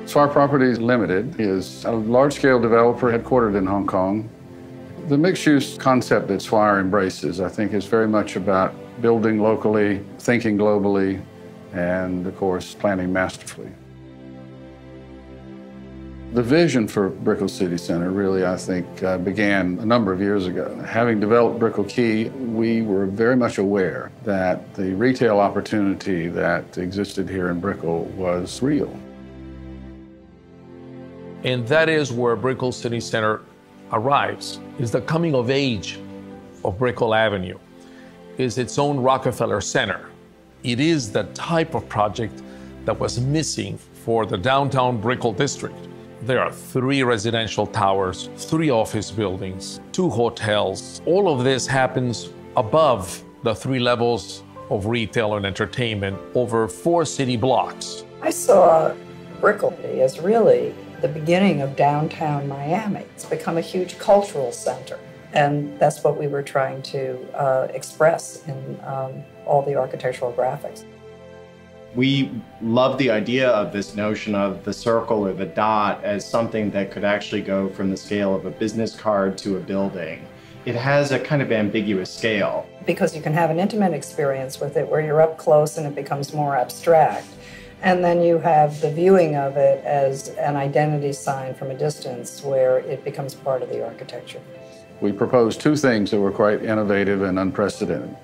Swire Properties Limited is a large-scale developer headquartered in Hong Kong. The mixed-use concept that Swire embraces, I think, is very much about building locally, thinking globally, and, of course, planning masterfully. The vision for Brickell City Center really, I think, began a number of years ago. Having developed Brickell Key, we were very much aware that the retail opportunity that existed here in Brickell was real. And that is where Brickell City Center arrives, is the coming of age of Brickell Avenue, is its own Rockefeller Center. It is the type of project that was missing for the downtown Brickell district. There are 3 residential towers, 3 office buildings, 2 hotels. All of this happens above the 3 levels of retail and entertainment over 4 city blocks. I saw Brickell as really the beginning of downtown Miami. It's become a huge cultural center, and that's what we were trying to express in all the architectural graphics. We love the idea of this notion of the circle or the dot as something that could actually go from the scale of a business card to a building. It has a kind of ambiguous scale. Because you can have an intimate experience with it where you're up close and it becomes more abstract. And then you have the viewing of it as an identity sign from a distance where it becomes part of the architecture. We proposed 2 things that were quite innovative and unprecedented.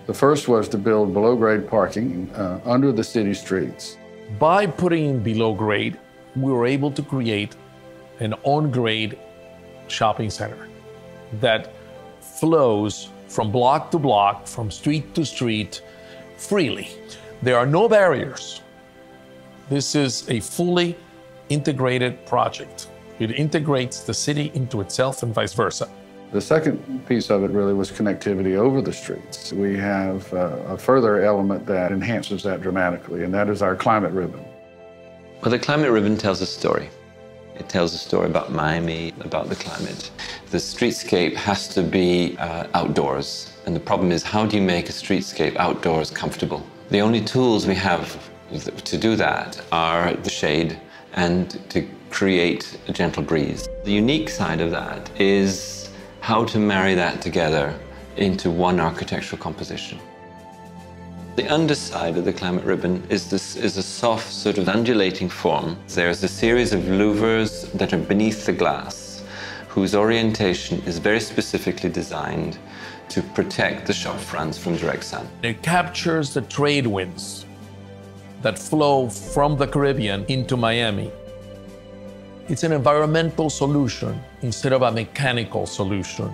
The first was to build below-grade parking under the city streets. By putting in below grade, we were able to create an on-grade shopping center that flows from block to block, from street to street, freely. There are no barriers. This is a fully integrated project. It integrates the city into itself and vice versa. The second piece of it really was connectivity over the streets. We have a further element that enhances that dramatically, and that is our climate ribbon. Well, the climate ribbon tells a story. It tells a story about Miami, about the climate. The streetscape has to be outdoors, and the problem is, how do you make a streetscape outdoors comfortable? The only tools we have to do that are the shade and to create a gentle breeze. The unique side of that is how to marry that together into one architectural composition. The underside of the climate ribbon is a soft, sort of undulating form. There's a series of louvers that are beneath the glass, whose orientation is very specifically designed to protect the shop fronts from direct sun. It captures the trade winds that flow from the Caribbean into Miami. It's an environmental solution instead of a mechanical solution.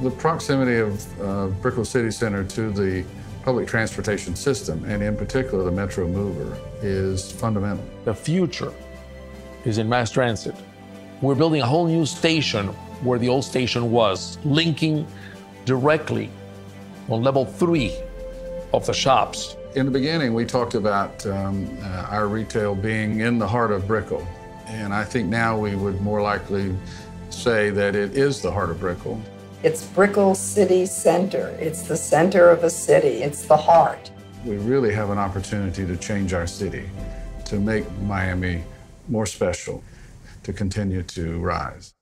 The proximity of Brickell City Center to the public transportation system, and in particular the Metro Mover, is fundamental. The future is in mass transit. We're building a whole new station where the old station was, linking directly on level 3 of the shops. In the beginning, we talked about our retail being in the heart of Brickell. And I think now we would more likely say that it is the heart of Brickell. It's Brickell City Center. It's the center of a city. It's the heart. We really have an opportunity to change our city, to make Miami more special, to continue to rise.